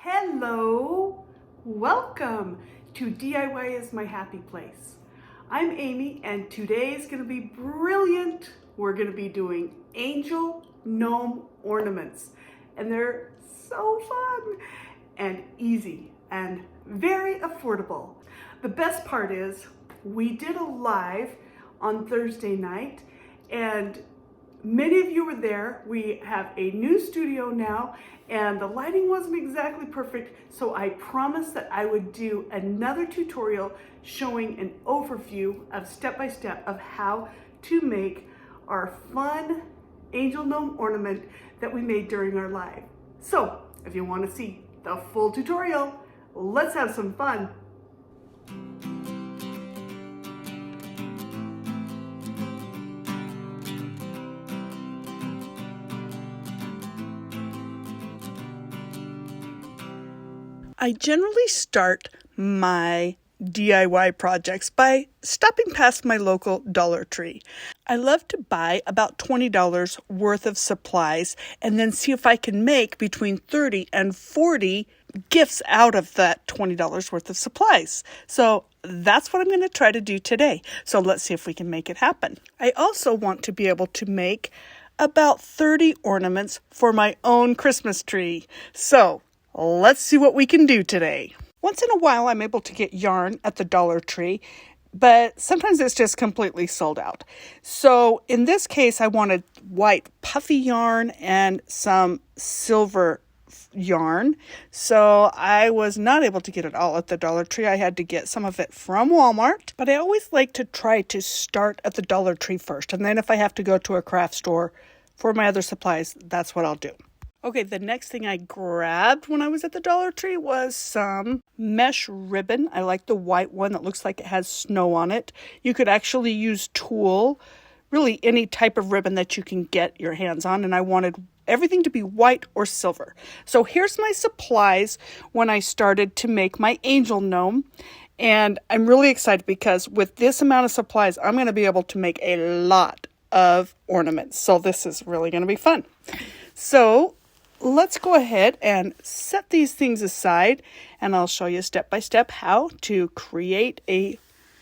Hello, welcome to DIY is my happy place. I'm Amy and today is going to be brilliant. We're going to be doing Angel Gnome ornaments and they're so fun and easy and very affordable. The best part is we did a live on Thursday night and many of you were there. We have a new studio now and the lighting wasn't exactly perfect, so I promised that I would do another tutorial showing an overview of step-by-step of how to make our fun Angel Gnome ornament that we made during our live. So if you want to see the full tutorial, let's have some fun. I generally start my DIY projects by stopping past my local Dollar Tree. I love to buy about $20 worth of supplies and then see if I can make between 30 and 40 gifts out of that $20 worth of supplies. So that's what I'm going to try to do today. So let's see if we can make it happen. I also want to be able to make about 30 ornaments for my own Christmas tree. So let's see what we can do today. Once in a while, I'm able to get yarn at the Dollar Tree, but sometimes it's just completely sold out. So in this case, I wanted white puffy yarn and some silver yarn. So I was not able to get it all at the Dollar Tree. I had to get some of it from Walmart, but I always like to try to start at the Dollar Tree first. And then if I have to go to a craft store for my other supplies, that's what I'll do. Okay, the next thing I grabbed when I was at the Dollar Tree was some mesh ribbon. I like the white one that looks like it has snow on it. You could actually use tulle, really any type of ribbon that you can get your hands on, and I wanted everything to be white or silver. So here's my supplies when I started to make my Angel Gnome, and I'm really excited because with this amount of supplies, I'm going to be able to make a lot of ornaments. So this is really going to be fun. So let's go ahead and set these things aside and I'll show you step by step how to create a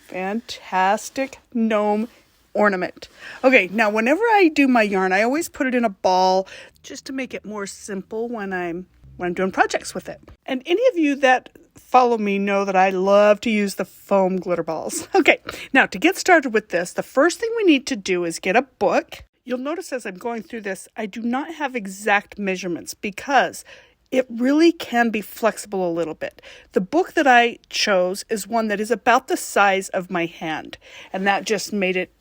fantastic gnome ornament. Okay, now whenever I do my yarn, I always put it in a ball just to make it more simple when I'm doing projects with it. And any of you that follow me know that I love to use the foam glitter balls. Okay, now to get started with this, the first thing we need to do is get a book. You'll notice as I'm going through this, I do not have exact measurements because it really can be flexible a little bit. The book that I chose is one that is about the size of my hand, and that just made it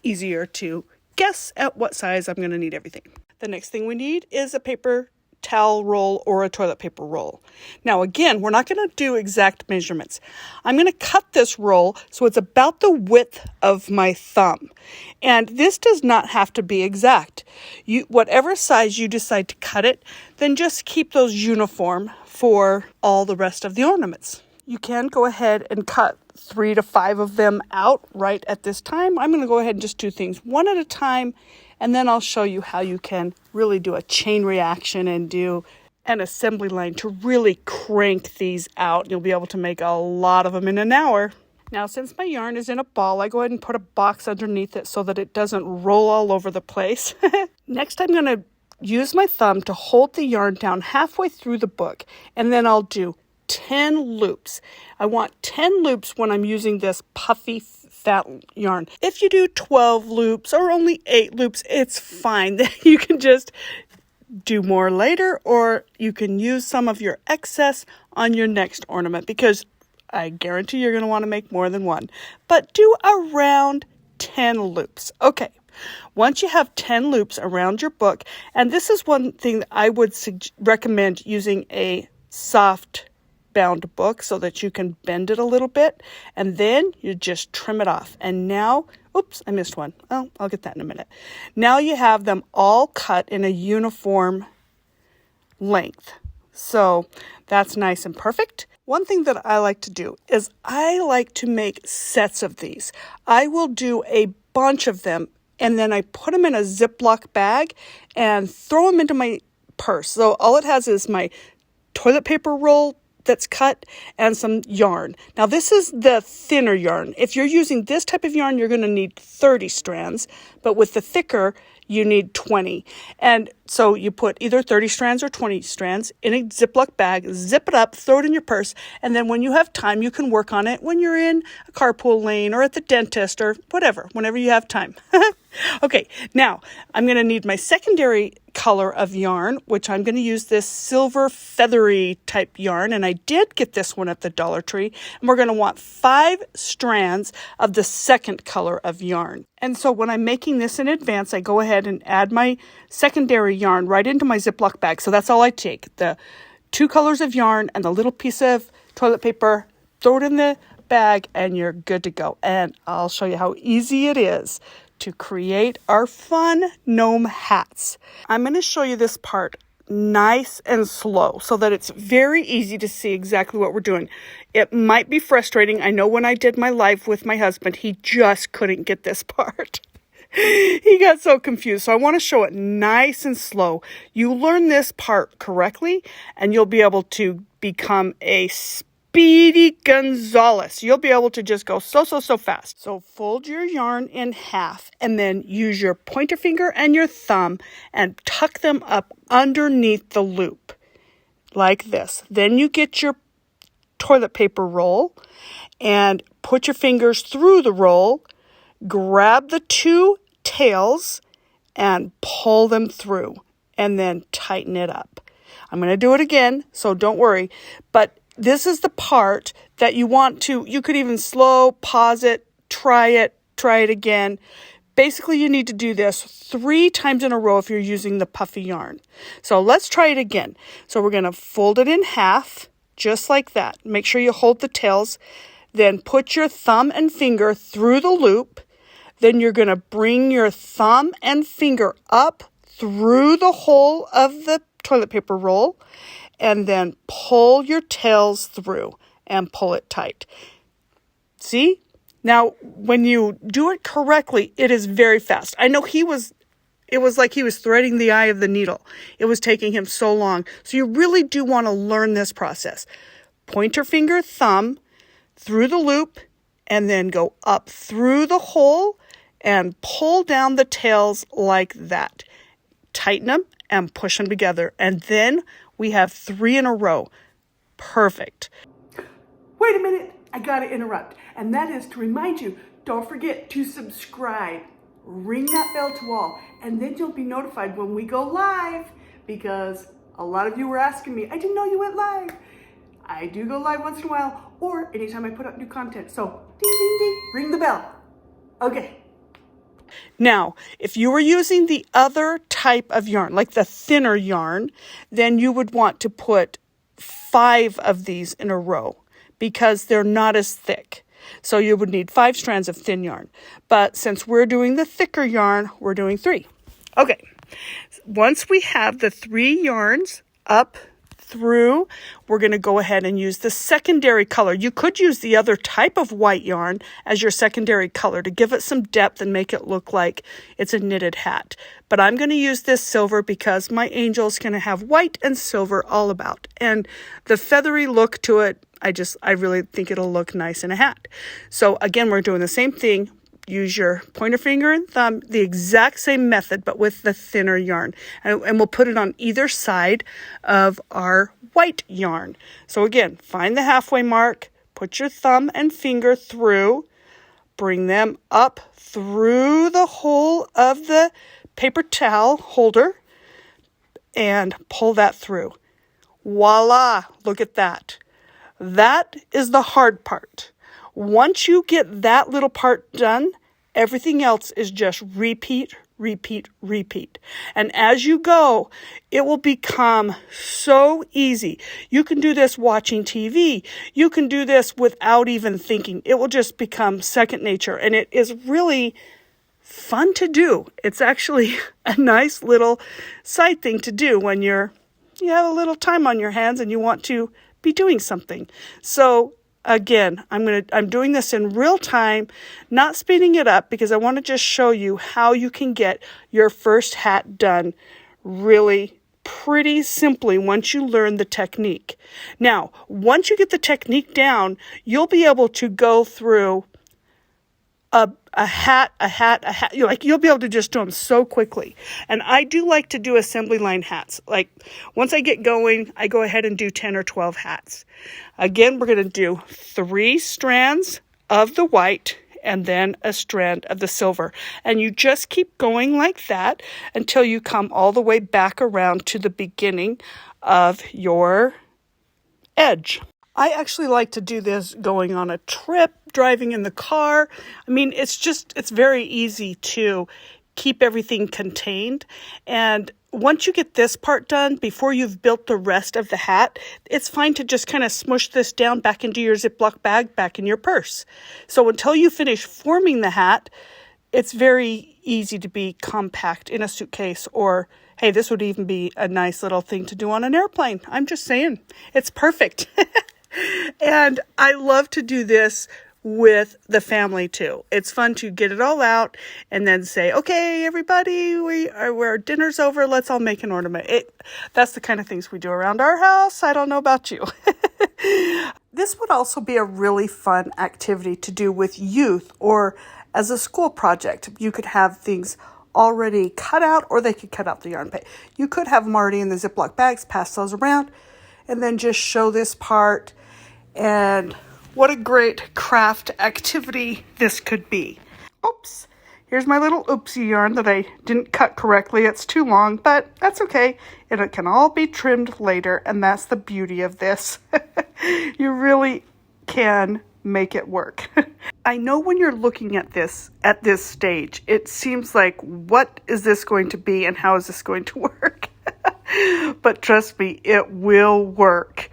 easier to guess at what size I'm going to need everything. The next thing we need is a paper towel roll or a toilet paper roll. Now again, we're not going to do exact measurements. I'm going to cut this roll so it's about the width of my thumb. And this does not have to be exact. Whatever size you decide to cut it, then just keep those uniform for all the rest of the ornaments. You can go ahead and cut 3 to 5 of them out right at this time. I'm going to go ahead and just do things one at a time, and then I'll show you how you can really do a chain reaction and do an assembly line to really crank these out. You'll be able to make a lot of them in an hour. Now, since my yarn is in a ball, I go ahead and put a box underneath it so that it doesn't roll all over the place. Next, I'm going to use my thumb to hold the yarn down halfway through the book, and then I'll do 10 loops. I want 10 loops when I'm using this puffy fat yarn. If you do 12 loops or only 8 loops, it's fine. You can just do more later, or you can use some of your excess on your next ornament because I guarantee you're going to want to make more than one. But do around 10 loops. Okay. Once you have 10 loops around your book, and this is one thing that I would recommend using a soft bound book so that you can bend it a little bit, and then you just trim it off. And now, oops, I missed one. Oh, I'll get that in a minute. Now you have them all cut in a uniform length. So that's nice and perfect. One thing that I like to do is I like to make sets of these. I will do a bunch of them and then I put them in a Ziploc bag and throw them into my purse. So all it has is my toilet paper roll that's cut, and some yarn. Now this is the thinner yarn. If you're using this type of yarn, you're going to need 30 strands, but with the thicker, you need 20. And so you put either 30 strands or 20 strands in a Ziploc bag, zip it up, throw it in your purse, and then when you have time, you can work on it when you're in a carpool lane or at the dentist or whatever, whenever you have time. Okay, now I'm going to need my secondary color of yarn, which I'm going to use this silver feathery type yarn, and I did get this one at the Dollar Tree, and we're going to want 5 strands of the second color of yarn. And so when I'm making this in advance, I go ahead and add my secondary yarn right into my Ziploc bag. So that's all I take, the 2 colors of yarn and the little piece of toilet paper, throw it in the bag, and you're good to go. And I'll show you how easy it is to create our fun gnome hats. I'm going to show you this part nice and slow so that it's very easy to see exactly what we're doing. It might be frustrating. I know when I did my live with my husband, he just couldn't get this part. He got so confused. So I want to show it nice and slow. You learn this part correctly and you'll be able to become a Speedy Gonzales. You'll be able to just go so fast. So fold your yarn in half and then use your pointer finger and your thumb and tuck them up underneath the loop like this. Then you get your toilet paper roll and put your fingers through the roll, grab the 2 tails and pull them through and then tighten it up. I'm going to do it again, so don't worry, but this is the part that you want to, you could even slow, pause it, try it again. Basically, you need to do this 3 times in a row if you're using the puffy yarn. So let's try it again. So we're going to fold it in half, just like that. Make sure you hold the tails. Then put your thumb and finger through the loop. Then you're going to bring your thumb and finger up through the hole of the toilet paper roll. And then pull your tails through and pull it tight. See? Now, when you do it correctly, it is very fast. I know it was like he was threading the eye of the needle. It was taking him so long. So you really do want to learn this process. Pointer finger, thumb through the loop, and then go up through the hole and pull down the tails like that. Tighten them and push them together. And then we have 3 in a row. Perfect. Wait a minute, I gotta interrupt. And that is to remind you, don't forget to subscribe. Ring that bell to all, and then you'll be notified when we go live, because a lot of you were asking me, I didn't know you went live. I do go live once in a while, or anytime I put up new content. So ding, ding, ding, ring the bell. Okay. Now, if you were using the other type of yarn, like the thinner yarn, then you would want to put 5 of these in a row because they're not as thick. So you would need 5 strands of thin yarn. But since we're doing the thicker yarn, we're doing 3. Okay. Once we have the 3 yarns up through, we're going to go ahead and use the secondary color. You could use the other type of white yarn as your secondary color to give it some depth and make it look like it's a knitted hat. But I'm going to use this silver because my angel's going to have white and silver all about. And the feathery look to it, I really think it'll look nice in a hat. So again, we're doing the same thing. Use your pointer finger and thumb, the exact same method, but with the thinner yarn. And we'll put it on either side of our white yarn. So again, find the halfway mark, put your thumb and finger through, bring them up through the hole of the paper towel holder, and pull that through. Voila, look at that. That is the hard part. Once you get that little part done, everything else is just repeat, repeat, repeat. And as you go, it will become so easy. You can do this watching TV. You can do this without even thinking. It will just become second nature. And it is really fun to do. It's actually a nice little side thing to do when you have a little time on your hands and you want to be doing something. So again, I'm doing this in real time, not speeding it up because I want to just show you how you can get your first hat done really pretty simply once you learn the technique. Now, once you get the technique down, you'll be able to go through a hat. You'll be able to just do them so quickly. And I do like to do assembly line hats. Like, once I get going, I go ahead and do 10 or 12 hats. Again, we're going to do 3 strands of the white and then a strand of the silver. And you just keep going like that until you come all the way back around to the beginning of your edge. I actually like to do this going on a trip, driving in the car. I mean, it's very easy to keep everything contained. And once you get this part done, before you've built the rest of the hat, it's fine to just kind of smush this down back into your Ziploc bag, back in your purse. So until you finish forming the hat, it's very easy to be compact in a suitcase, or hey, this would even be a nice little thing to do on an airplane. I'm just saying, it's perfect. And I love to do this with the family too. It's fun to get it all out and then say, okay, everybody, our dinner's over. Let's all make an ornament. That's the kind of things we do around our house. I don't know about you. This would also be a really fun activity to do with youth or as a school project. You could have things already cut out, or they could cut out the yarn. You could have them already in the Ziploc bags, pass those around, and then just show this part. And what a great craft activity this could be. Oops, here's my little oopsie yarn that I didn't cut correctly. It's too long, but that's okay. It can all be trimmed later, and that's the beauty of this. You really can make it work. I know when you're looking at this stage, it seems like, what is this going to be and how is this going to work? But trust me, it will work.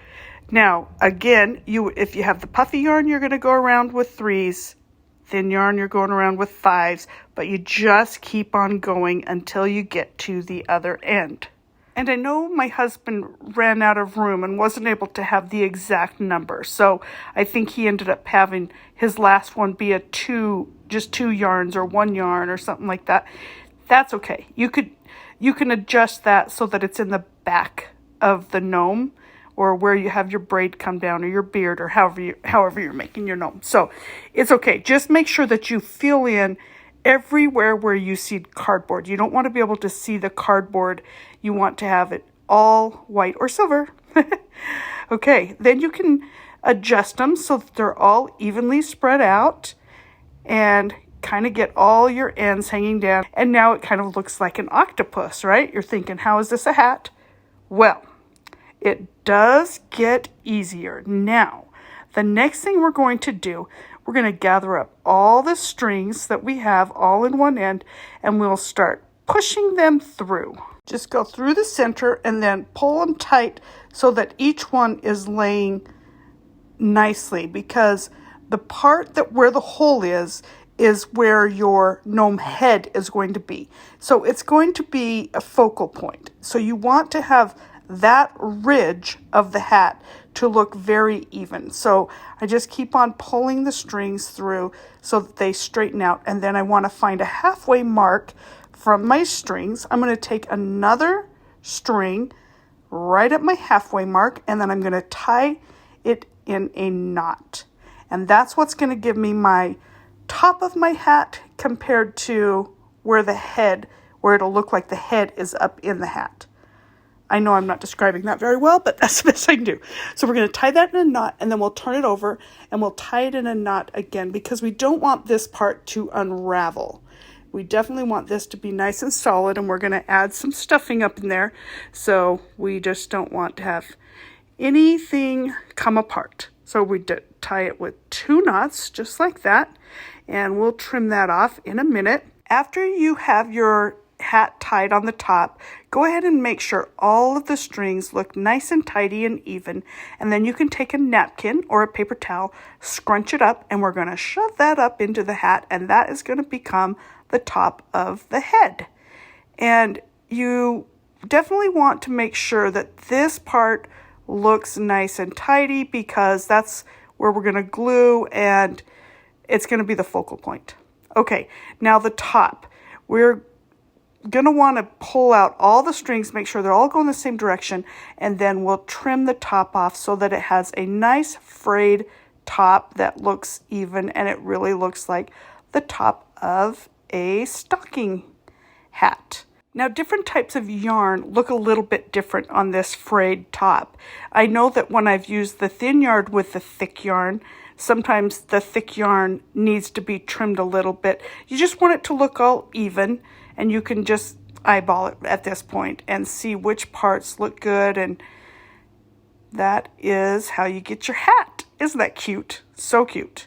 Now, again, if you have the puffy yarn, you're going to go around with 3s. Thin yarn, you're going around with 5s. But you just keep on going until you get to the other end. And I know my husband ran out of room and wasn't able to have the exact number. So I think he ended up having his last one be just 2 yarns or 1 yarn or something like that. That's okay. You can adjust that so that it's in the back of the gnome, or where you have your braid come down, or your beard, or however you're making your gnome. So it's okay. Just make sure that you fill in everywhere where you see cardboard. You don't want to be able to see the cardboard. You want to have it all white or silver. Okay, then you can adjust them so that they're all evenly spread out and kind of get all your ends hanging down. And now it kind of looks like an octopus, right? You're thinking, how is this a hat? Well, it does get easier. Now, the next thing we're going to do, we're going to gather up all the strings that we have all in one end, and we'll start pushing them through. Just go through the center and then pull them tight so that each one is laying nicely, because the part where the hole is where your gnome head is going to be. So it's going to be a focal point. So you want to have that ridge of the hat to look very even. So I just keep on pulling the strings through so that they straighten out. And then I want to find a halfway mark from my strings. I'm going to take another string right at my halfway mark, and then I'm going to tie it in a knot. And that's what's going to give me my top of my hat compared to where it'll look like the head is up in the hat. I know I'm not describing that very well, but that's the best I can do. So we're going to tie that in a knot, and then we'll turn it over and we'll tie it in a knot again, because we don't want this part to unravel. We definitely want this to be nice and solid, and we're going to add some stuffing up in there. So we just don't want to have anything come apart. So we tie it with 2 knots, just like that, and we'll trim that off in a minute. After you have your hat tied on the top, go ahead and make sure all of the strings look nice and tidy and even, and then you can take a napkin or a paper towel, scrunch it up, and we're going to shove that up into the hat, and that is going to become the top of the head. And you definitely want to make sure that this part looks nice and tidy, because that's where we're going to glue, and it's going to be the focal point. Okay, now the top. We're going to want to pull out all the strings, make sure they're all going the same direction, and then we'll trim the top off so that it has a nice frayed top that looks even, and it really looks like the top of a stocking hat. Now, different types of yarn look a little bit different on this frayed top. I know that when I've used the thin yarn with the thick yarn, sometimes the thick yarn needs to be trimmed a little bit. You just want it to look all even, and you can just eyeball it at this point and see which parts look good, and that is how you get your hat. Isn't that cute? So cute.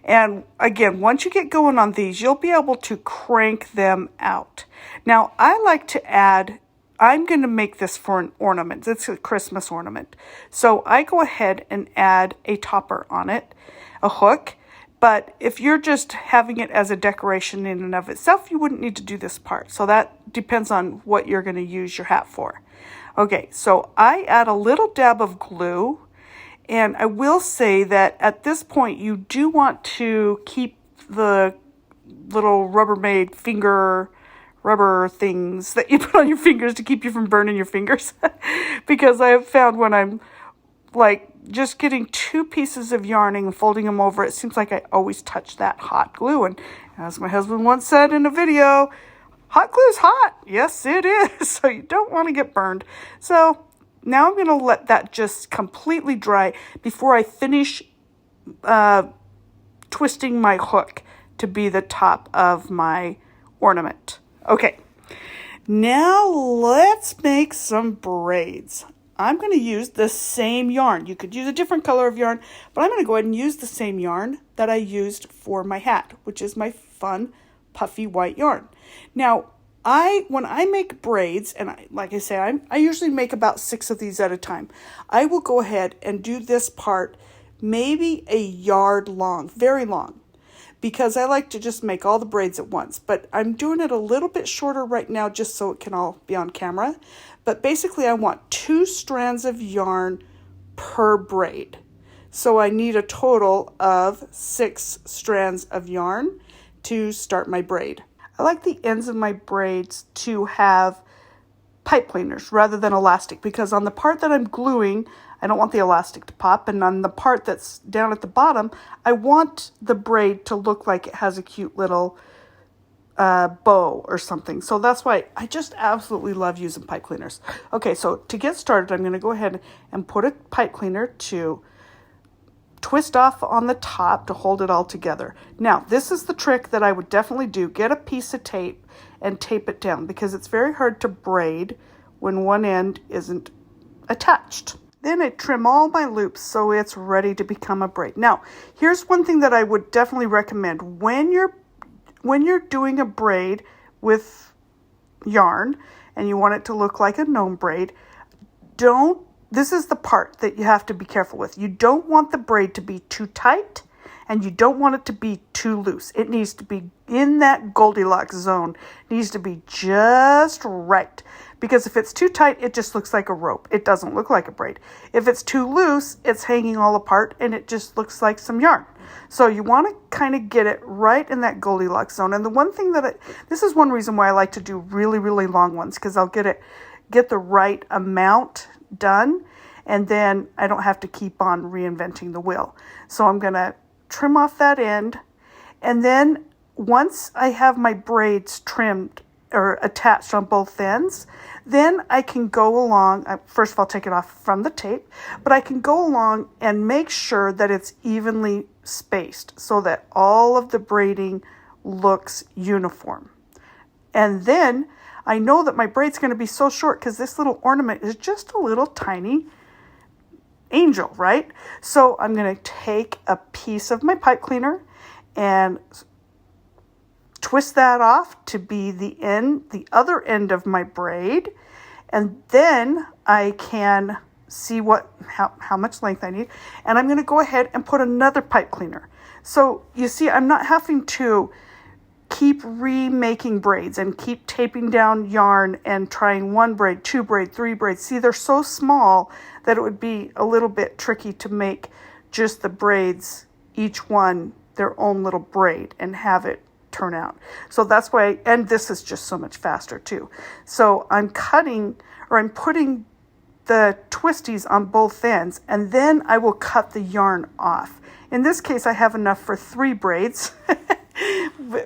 And again, once you get going on these, you'll be able to crank them out. Now, I like to add, I'm going to make this for an ornament. It's a Christmas ornament. So I go ahead and add a topper on it, a hook. But if you're just having it as a decoration in and of itself, you wouldn't need to do this part. So that depends on what you're going to use your hat for. Okay, so I add a little dab of glue. And I will say that at this point, you do want to keep the little Rubbermaid finger rubber things that you put on your fingers to keep you from burning your fingers. Because I have found when I'm like just getting 2 pieces of yarning and folding them over, it seems like I always touch that hot glue. And as my husband once said in a video, hot glue is hot. Yes, it is. So you don't want to get burned. So now I'm going to let that just completely dry before I finish twisting my hook to be the top of my ornament. Okay, now let's make some braids. I'm going to use the same yarn. You could use a different color of yarn, but I'm going to go ahead and use the same yarn that I used for my hat, which is my fun, puffy white yarn. Now, when I make braids, and like I say, I usually make about 6 of these at a time. I will go ahead and do this part maybe a yard long, very long, because I like to just make all the braids at once. But I'm doing it a little bit shorter right now just so it can all be on camera. But basically, I want 2 strands of yarn per braid. So I need a total of 6 strands of yarn to start my braid. I like the ends of my braids to have pipe cleaners rather than elastic, because on the part that I'm gluing, I don't want the elastic to pop, and on the part that's down at the bottom, I want the braid to look like it has a cute little bow or something. So that's why I just absolutely love using pipe cleaners. Okay, so to get started, I'm going to go ahead and put a pipe cleaner to twist off on the top to hold it all together. Now, this is the trick that I would definitely do. Get a piece of tape and tape it down, because it's very hard to braid when one end isn't attached. Then I trim all my loops so it's ready to become a braid. Now, here's one thing that I would definitely recommend. When you're doing a braid with yarn and you want it to look like a gnome braid, this is the part that you have to be careful with. You don't want the braid to be too tight, and you don't want it to be too loose. It needs to be in that Goldilocks zone. It needs to be just right. Because if it's too tight, it just looks like a rope. It doesn't look like a braid. If it's too loose, it's hanging all apart, and it just looks like some yarn. So you want to kind of get it right in that Goldilocks zone. And the one thing this is one reason why I like to do really, really long ones, because I'll get the right amount done, and then I don't have to keep on reinventing the wheel. So I'm going to trim off that end, and then once I have my braids trimmed or attached on both ends, then I can go along, first of all take it off from the tape, but I can go along and make sure that it's evenly spaced so that all of the braiding looks uniform. And then I know that my braid's going to be so short because this little ornament is just a little tiny angel, right? So I'm going to take a piece of my pipe cleaner and twist that off to be the other end of my braid. And then I can see how much length I need. And I'm going to go ahead and put another pipe cleaner. So you see, I'm not having to keep remaking braids and keep taping down yarn and trying 1 braid, 2 braid, 3 braids. See, they're so small that it would be a little bit tricky to make just the braids, each one their own little braid, and have it turn out. So that's why, and this is just so much faster too. So I'm putting the twisties on both ends, and then I will cut the yarn off. In this case, I have enough for 3 braids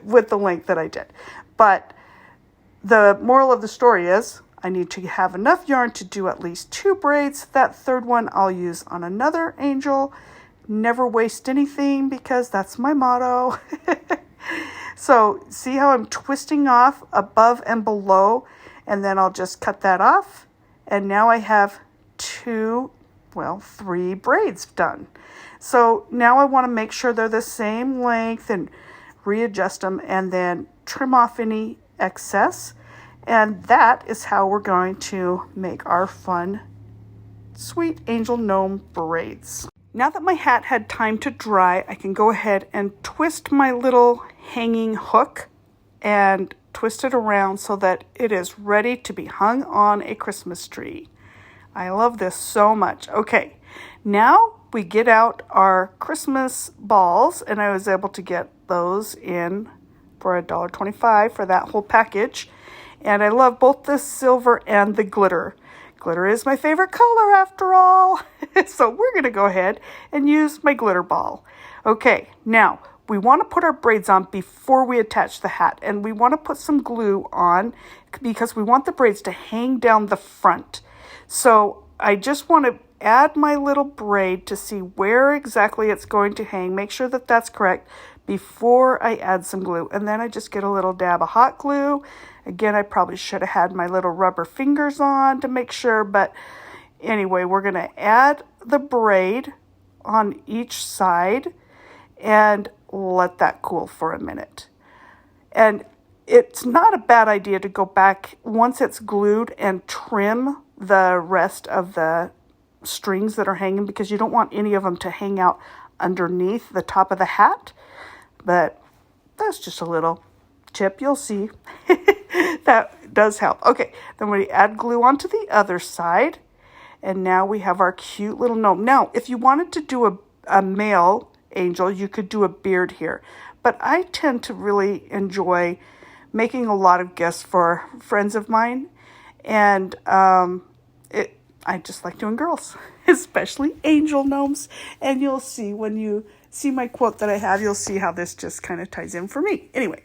with the length that I did. But the moral of the story is I need to have enough yarn to do at least 2 braids. That third one I'll use on another angel. Never waste anything, because that's my motto. So see how I'm twisting off above and below, and then I'll just cut that off. And now I have 3 braids done. So now I want to make sure they're the same length and readjust them, and then trim off any excess. And that is how we're going to make our fun, sweet Angel Gnome braids. Now that my hat had time to dry, I can go ahead and twist my little hanging hook and twist it around so that it is ready to be hung on a Christmas tree. I love this so much. Okay, now we get out our Christmas balls, and I was able to get those in for $1.25 for that whole package. And I love both the silver and the glitter. Glitter is my favorite color after all. So we're going to go ahead and use my glitter ball. Okay, now we want to put our braids on before we attach the hat. And we want to put some glue on because we want the braids to hang down the front. So I just want to add my little braid to see where exactly it's going to hang. Make sure that that's correct before I add some glue. And then I just get a little dab of hot glue. Again, I probably should have had my little rubber fingers on to make sure. But anyway, we're going to add the braid on each side and let that cool for a minute. And it's not a bad idea to go back once it's glued and trim the rest of the strings that are hanging, because you don't want any of them to hang out underneath the top of the hat. But that's just a little tip, you'll see. That does help. Okay, then we add glue onto the other side, and now we have our cute little gnome. Now, if you wanted to do a male angel, you could do a beard here, but I tend to really enjoy making a lot of gifts for friends of mine, and I just like doing girls, especially angel gnomes. And you'll see when you see my quote that I have, you'll see how this just kind of ties in for me. Anyway,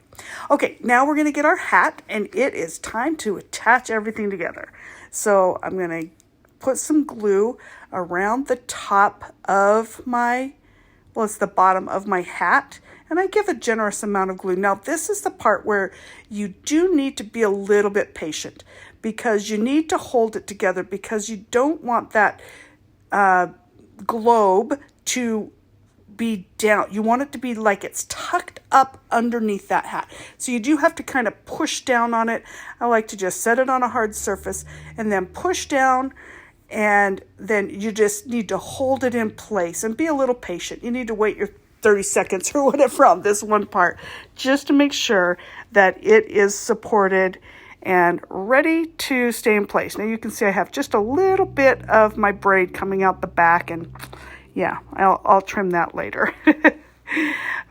okay, now we're going to get our hat, and it is time to attach everything together. So I'm going to put some glue around the top of it's the bottom of my hat, and I give a generous amount of glue. Now, this is the part where you do need to be a little bit patient, because you need to hold it together, because you don't want that globe to be down. You want it to be like it's tucked up underneath that hat. So you do have to kind of push down on it. I like to just set it on a hard surface and then push down, and then you just need to hold it in place and be a little patient. You need to wait your 30 seconds or whatever on this one part, just to make sure that it is supported and ready to stay in place. Now you can see I have just a little bit of my braid coming out the back, and yeah, I'll trim that later.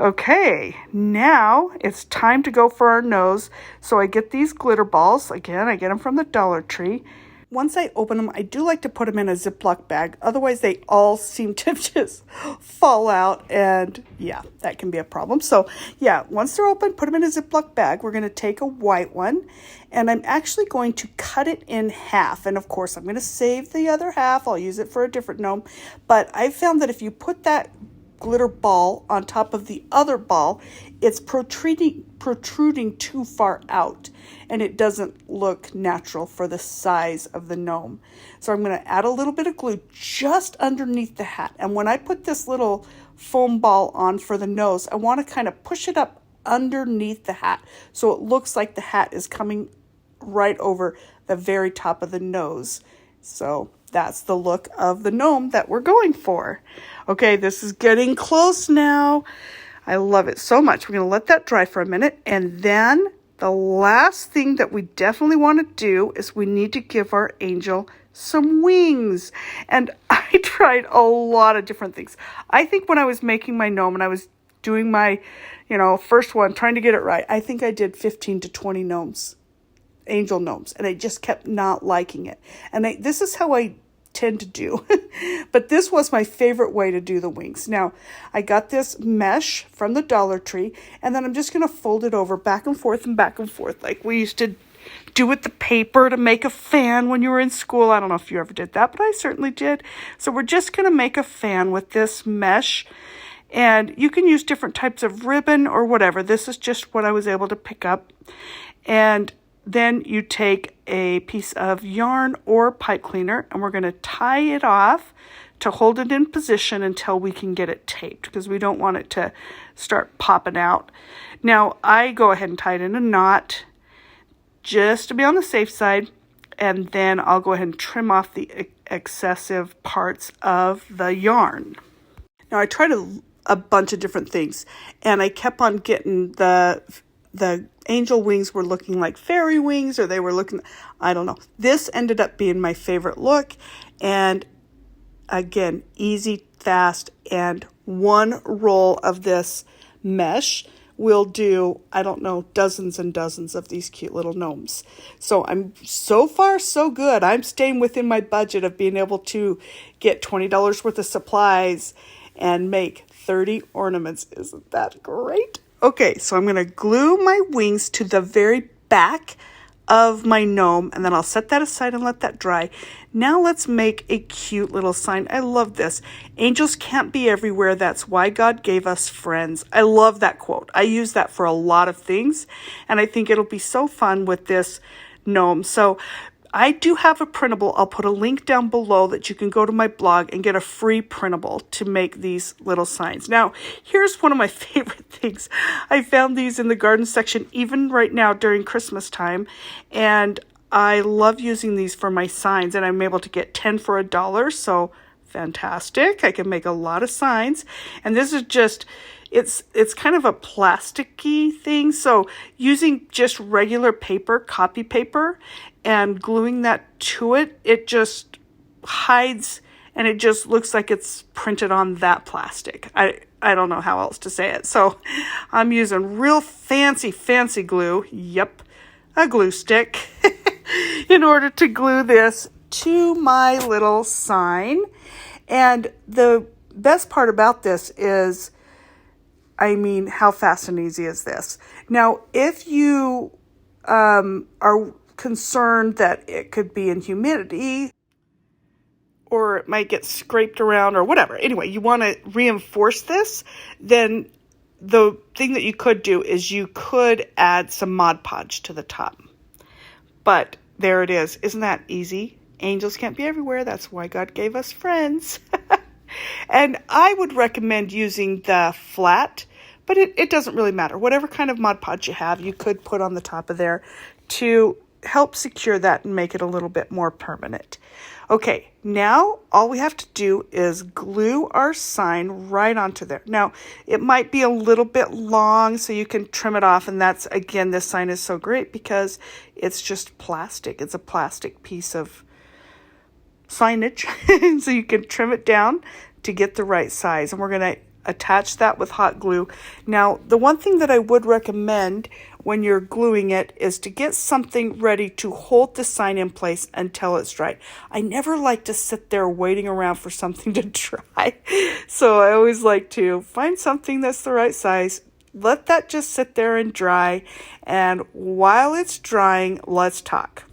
Okay, now it's time to go for our nose. So I get these glitter balls. Again, I get them from the Dollar Tree. Once I open them, I do like to put them in a Ziploc bag. Otherwise, they all seem to just fall out, and yeah, that can be a problem. So yeah, once they're open, put them in a Ziploc bag. We're going to take a white one, and I'm actually going to cut it in half. And of course, I'm going to save the other half. I'll use it for a different gnome. But I found that if you put that glitter ball on top of the other ball, it's protruding too far out, and it doesn't look natural for the size of the gnome. So I'm going to add a little bit of glue just underneath the hat. And when I put this little foam ball on for the nose, I want to kind of push it up underneath the hat so it looks like the hat is coming right over the very top of the nose. So that's the look of the gnome that we're going for. Okay, this is getting close now. I love it so much. We're going to let that dry for a minute. And then the last thing that we definitely want to do is we need to give our angel some wings. And I tried a lot of different things. I think when I was making my gnome and I was doing my, first one, trying to get it right. I think I did 15 to 20 gnomes, angel gnomes, and I just kept not liking it. And this is how I tend to do. But this was my favorite way to do the wings. Now, I got this mesh from the Dollar Tree, and then I'm just going to fold it over back and forth like we used to do with the paper to make a fan when you were in school. I don't know if you ever did that, but I certainly did. So we're just going to make a fan with this mesh, and you can use different types of ribbon or whatever. This is just what I was able to pick up. And then you take a piece of yarn or pipe cleaner, and we're going to tie it off to hold it in position until we can get it taped, because we don't want it to start popping out. Now, I go ahead and tie it in a knot just to be on the safe side, and then I'll go ahead and trim off the excessive parts of the yarn. Now, I tried a bunch of different things, and I kept on getting the angel wings were looking like fairy wings, or they were looking, I don't know. This ended up being my favorite look, and again, easy, fast, and one roll of this mesh will do, I don't know, dozens and dozens of these cute little gnomes. So I'm so far so good. I'm staying within my budget of being able to get $20 worth of supplies and make 30 ornaments. Isn't that great? Okay, so I'm going to glue my wings to the very back of my gnome, and then I'll set that aside and let that dry. Now let's make a cute little sign. I love this. Angels can't be everywhere. That's why God gave us friends. I love that quote. I use that for a lot of things, and I think it'll be so fun with this gnome. So I do have a printable. I'll put a link down below that you can go to my blog and get a free printable to make these little signs. Now, here's one of my favorite things. I found these in the garden section even right now during Christmas time, and I love using these for my signs, and I'm able to get 10 for $1, so fantastic. I can make a lot of signs, and this is just, it's kind of a plasticky thing, so using just regular paper, copy paper, and gluing that to it, it just hides, and it just looks like it's printed on that plastic. I don't know how else to say it. So I'm using real fancy glue. Yep, a glue stick in order to glue this to my little sign. And the best part about this is, I mean, how fast and easy is this? Now, if you are concerned that it could be in humidity, or it might get scraped around or whatever. Anyway, you want to reinforce this, then the thing that you could do is you could add some Mod Podge to the top. But there it is. Isn't that easy? Angels can't be everywhere. That's why God gave us friends. And I would recommend using the flat, but it doesn't really matter. Whatever kind of Mod Podge you have, you could put on the top of there to help secure that and make it a little bit more permanent. Okay, now all we have to do is glue our sign right onto there. Now, it might be a little bit long, so you can trim it off, and that's, again, this sign is so great because it's just plastic. It's a plastic piece of signage, so you can trim it down to get the right size, and we're going to attach that with hot glue. Now, the one thing that I would recommend when you're gluing it is to get something ready to hold the sign in place until it's dry. I never like to sit there waiting around for something to dry. So I always like to find something that's the right size, let that just sit there and dry, and while it's drying, let's talk.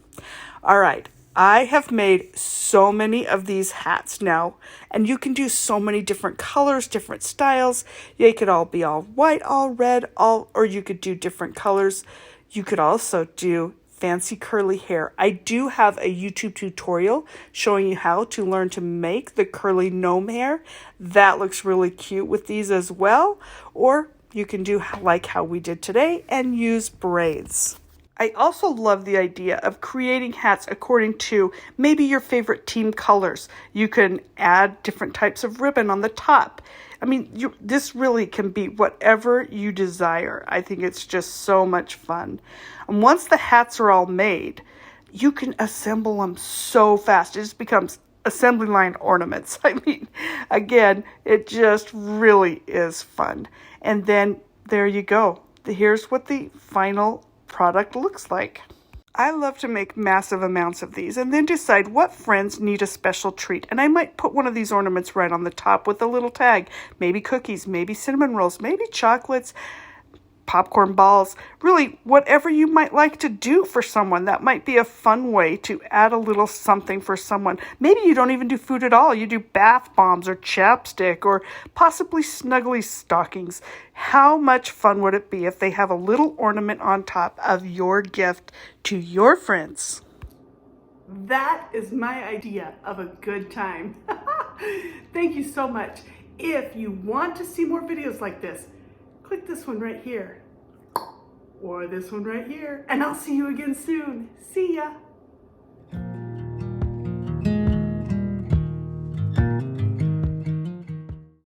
All right. I have made so many of these hats now, and you can do so many different colors, different styles. They could all be all white, all red, or you could do different colors. You could also do fancy curly hair. I do have a YouTube tutorial showing you how to learn to make the curly gnome hair. That looks really cute with these as well. Or you can do like how we did today and use braids. I also love the idea of creating hats according to maybe your favorite team colors. You can add different types of ribbon on the top. I mean, this really can be whatever you desire. I think it's just so much fun. And once the hats are all made, you can assemble them so fast. It just becomes assembly line ornaments. I mean, again, it just really is fun. And then there you go. Here's what the final product looks like. I love to make massive amounts of these and then decide what friends need a special treat. And I might put one of these ornaments right on the top with a little tag. Maybe cookies, maybe cinnamon rolls, maybe chocolates, popcorn balls, really whatever you might like to do for someone. That might be a fun way to add a little something for someone. Maybe you don't even do food at all. You do bath bombs or chapstick or possibly snuggly stockings. How much fun would it be if they have a little ornament on top of your gift to your friends? That is my idea of a good time. Thank you so much. If you want to see more videos like this, click this one right here or this one right here, and I'll see you again soon. See ya.